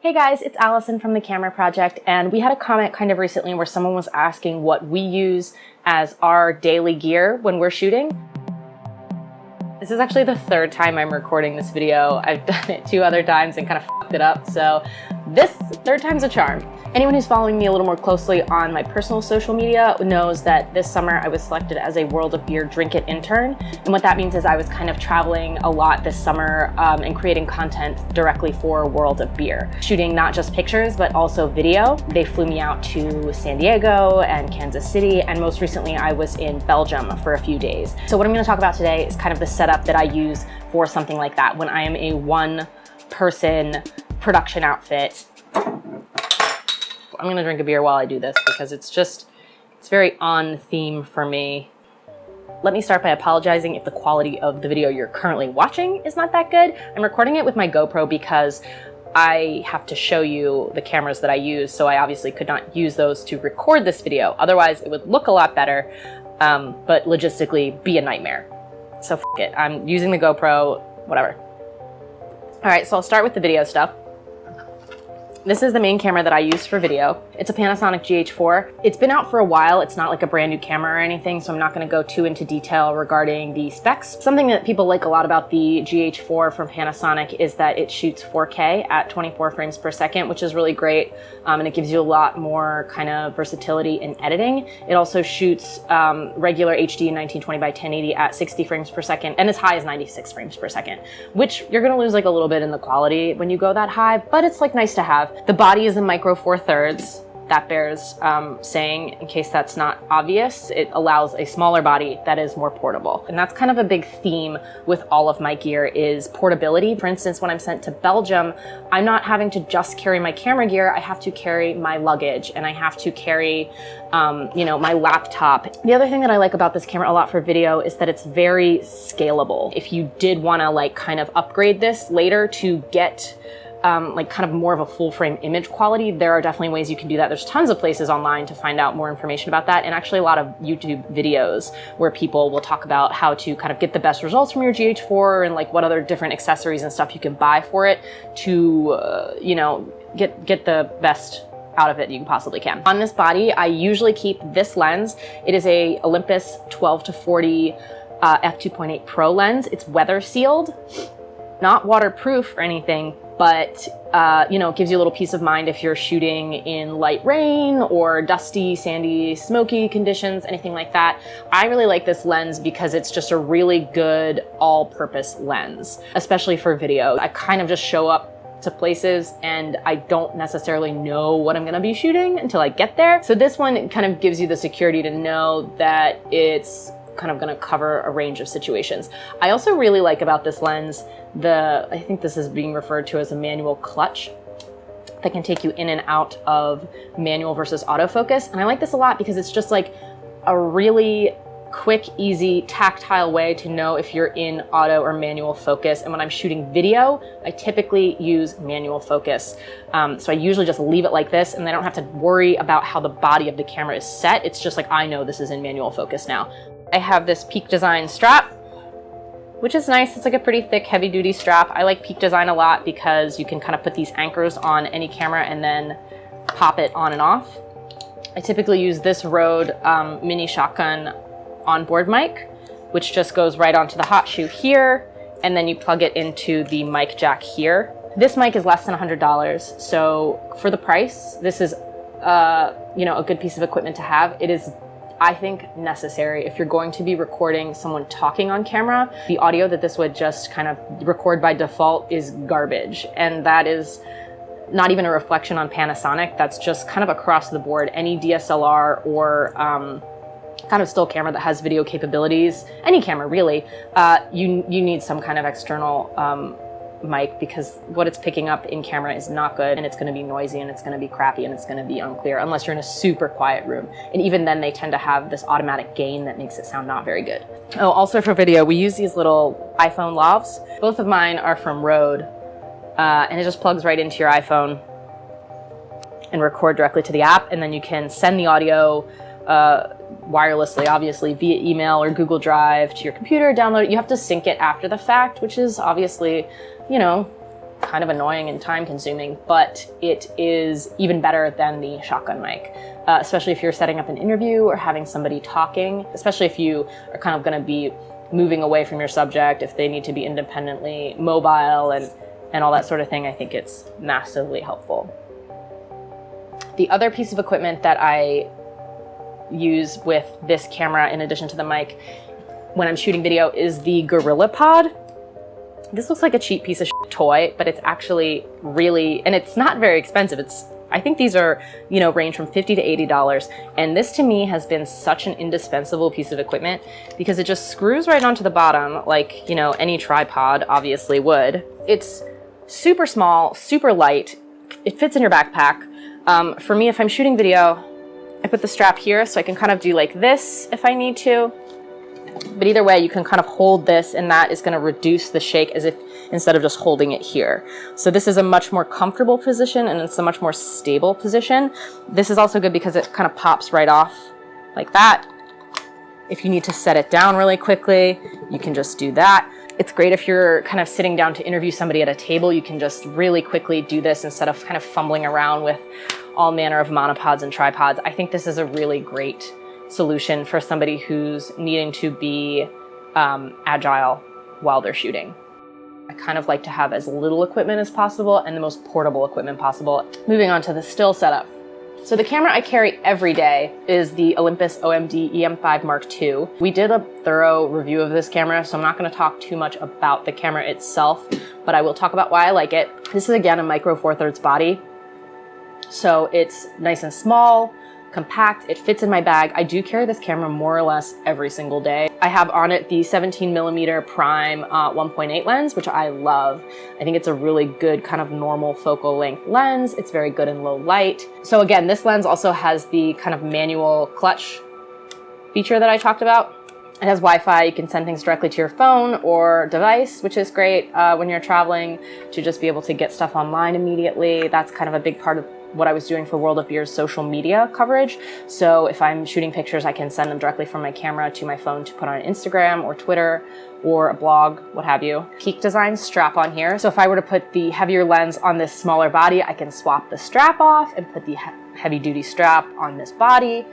Hey guys, it's Allison from The Camera Project, and we had a comment kind of recently where someone was asking what we use as our daily gear when we're shooting. This is actually the third time I'm recording this video. I've done it 2 other times and kind of fucked it up, so this third time's a charm. Anyone who's following me a little more closely on my personal social media knows that this summer I was selected as a World of Beer Drink It intern. And what that means is I was kind of traveling a lot this summer and creating content directly for World of Beer. Shooting not just pictures, but also video. They flew me out to San Diego and Kansas City, and most recently I was in Belgium for a few days. So what I'm gonna talk about today is kind of the setup that I use for something like that when I am a one-person production outfit. I'm gonna drink a beer while I do this because it's very on theme for me. Let me start by apologizing if the quality of the video you're currently watching is not that good. I'm recording it with my GoPro because I have to show you the cameras that I use, so I obviously could not use those to record this video. Otherwise, it would look a lot better, but logistically be a nightmare. So f it, I'm using the GoPro, whatever. All right, so I'll start with the video stuff. This is the main camera that I use for video. It's a Panasonic GH4. It's been out for a while. It's not like a brand new camera or anything, so I'm not gonna go too into detail regarding the specs. Something that people like a lot about the GH4 from Panasonic is that it shoots 4K at 24 frames per second, which is really great. And it gives you a lot more kind of versatility in editing. It also shoots regular HD in 1920 by 1080 at 60 frames per second and as high as 96 frames per second, which you're gonna lose like a little bit in the quality when you go that high, but it's like nice to have. The body is a Micro Four Thirds. That bears saying in case that's not obvious. It allows a smaller body that is more portable. And that's kind of a big theme with all of my gear is portability. For instance, when I'm sent to Belgium, I'm not having to just carry my camera gear. I have to carry my luggage and I have to carry my laptop. The other thing that I like about this camera a lot for video is that it's very scalable. If you did want to like kind of upgrade this later to get like kind of more of a full frame image quality, there are definitely ways you can do that. There's tons of places online to find out more information about that, and actually a lot of YouTube videos where people will talk about how to kind of get the best results from your GH4 and like what other different accessories and stuff you can buy for it to get the best out of it you possibly can. On this body, I usually keep this lens. It is a Olympus 12-40 f2.8 Pro lens. It's weather sealed, not waterproof or anything, but it gives you a little peace of mind if you're shooting in light rain or dusty, sandy, smoky conditions, anything like that. I really like this lens because it's just a really good all-purpose lens, especially for video. I kind of just show up to places and I don't necessarily know what I'm gonna be shooting until I get there. So this one kind of gives you the security to know that it's kind of gonna cover a range of situations. I also really like about this lens I think this is being referred to as a manual clutch that can take you in and out of manual versus autofocus. And I like this a lot because it's just like a really quick, easy, tactile way to know if you're in auto or manual focus. And when I'm shooting video, I typically use manual focus. So I usually just leave it like this and I don't have to worry about how the body of the camera is set. It's just like, I know this is in manual focus now. I have this Peak Design strap, which is nice. It's like a pretty thick, heavy duty strap. I like Peak Design a lot because you can kind of put these anchors on any camera and then pop it on and off. I typically use this Rode Mini Shotgun onboard mic, which just goes right onto the hot shoe here, and then you plug it into the mic jack here. This mic is less than $100, so for the price, this is a good piece of equipment to have. It is, I think, necessary if you're going to be recording someone talking on camera. The audio that this would just kind of record by default is garbage, and that is not even a reflection on Panasonic. That's just kind of across the board. Any DSLR or kind of still camera that has video capabilities, any camera really, you need some kind of external mic because what it's picking up in camera is not good, and it's going to be noisy and it's going to be crappy and it's going to be unclear unless you're in a super quiet room. And even then they tend to have this automatic gain that makes it sound not very good. Oh, also for video, we use these little iPhone lavs. Both of mine are from Rode, and it just plugs right into your iPhone and record directly to the app, and then you can send the audio wirelessly, obviously, via email or Google Drive to your computer, download it. You have to sync it after the fact, which is obviously, kind of annoying and time consuming, but it is even better than the shotgun mic, especially if you're setting up an interview or having somebody talking, especially if you are kind of going to be moving away from your subject, if they need to be independently mobile and all that sort of thing. I think it's massively helpful. The other piece of equipment that I use with this camera, in addition to the mic, when I'm shooting video, is the GorillaPod. This looks like a cheap piece of toy, but it's actually really, and it's not very expensive. I think these are, range from $50 to $80. And this to me has been such an indispensable piece of equipment because it just screws right onto the bottom like, any tripod obviously would. It's super small, super light. It fits in your backpack. For me, if I'm shooting video, I put the strap here so I can kind of do like this if I need to. But either way, you can kind of hold this, and that is going to reduce the shake as if instead of just holding it here. So this is a much more comfortable position, and it's a much more stable position. This is also good because it kind of pops right off like that. If you need to set it down really quickly, you can just do that. It's great if you're kind of sitting down to interview somebody at a table. You can just really quickly do this instead of kind of fumbling around with all manner of monopods and tripods. I think this is a really great solution for somebody who's needing to be agile while they're shooting. I kind of like to have as little equipment as possible and the most portable equipment possible. Moving on to the still setup. So the camera I carry every day is the Olympus OMD EM5 Mark II. We did a thorough review of this camera, so I'm not going to talk too much about the camera itself, but I will talk about why I like it. This is again a Micro Four Thirds body. So it's nice and small, compact, it fits in my bag. I do carry this camera more or less every single day. I have on it the 17mm prime 1.8 lens, which I love. I think it's a really good kind of normal focal length lens. It's very good in low light. So again, this lens also has the kind of manual clutch feature that I talked about. It has Wi-Fi, you can send things directly to your phone or device, which is great when you're traveling, to just be able to get stuff online immediately. That's kind of a big part of what I was doing for World of Beer's social media coverage. So if I'm shooting pictures, I can send them directly from my camera to my phone to put on Instagram or Twitter or a blog, what have you. Peak Design strap on here. So if I were to put the heavier lens on this smaller body, I can swap the strap off and put the heavy duty strap on this body.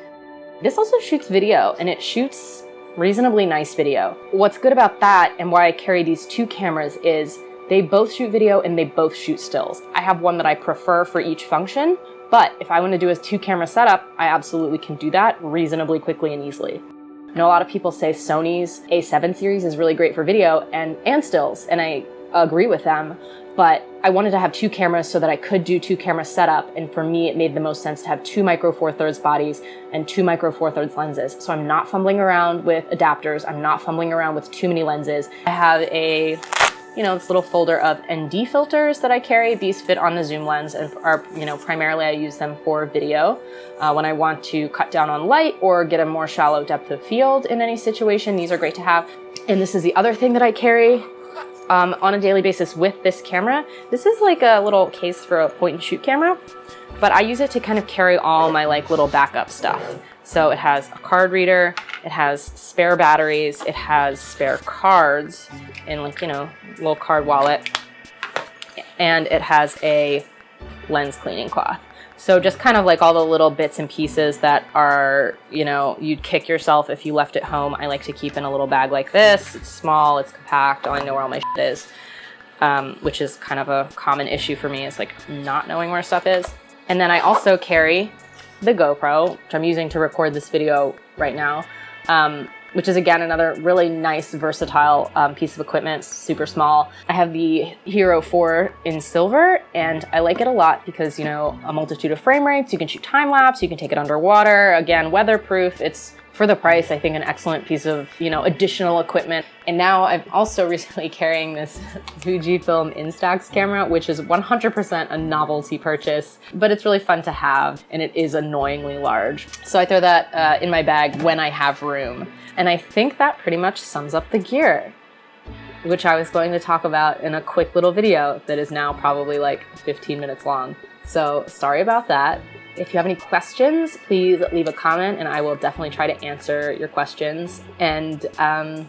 This also shoots video, and it shoots reasonably nice video. What's good about that and why I carry these two cameras is they both shoot video and they both shoot stills. I have one that I prefer for each function, but if I want to do a 2-camera setup, I absolutely can do that reasonably quickly and easily. I know a lot of people say Sony's A7 series is really great for video and stills, and I agree with them, but I wanted to have 2 cameras so that I could do 2-camera setup, and for me it made the most sense to have 2 Micro Four Thirds bodies and 2 Micro Four Thirds lenses. So I'm not fumbling around with adapters, I'm not fumbling around with too many lenses. I have this little folder of ND filters that I carry. These fit on the zoom lens and are, primarily I use them for video. When I want to cut down on light or get a more shallow depth of field in any situation, these are great to have. And this is the other thing that I carry on a daily basis with this camera. This is like a little case for a point and shoot camera, but I use it to kind of carry all my little backup stuff. So it has a card reader, it has spare batteries, it has spare cards in little card wallet, and it has a lens cleaning cloth. So just kind of all the little bits and pieces that are, you'd kick yourself if you left it home. I like to keep in a little bag like this. It's small, it's compact, I know where all my shit is, which is kind of a common issue for me, is not knowing where stuff is. And then I also carry the GoPro, which I'm using to record this video right now, which is again another really nice, versatile piece of equipment, super small. I have the Hero 4 in silver, and I like it a lot because, a multitude of frame rates, you can shoot time lapse, you can take it underwater, again, weatherproof. It's, for the price, I think an excellent piece of, additional equipment. And now I'm also recently carrying this Fujifilm Instax camera, which is 100% a novelty purchase, but it's really fun to have, and it is annoyingly large. So I throw that in my bag when I have room. And I think that pretty much sums up the gear, which I was going to talk about in a quick little video that is now probably 15 minutes long. So sorry about that. If you have any questions, please leave a comment and I will definitely try to answer your questions. And I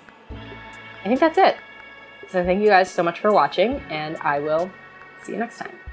think that's it. So thank you guys so much for watching, and I will See you next time.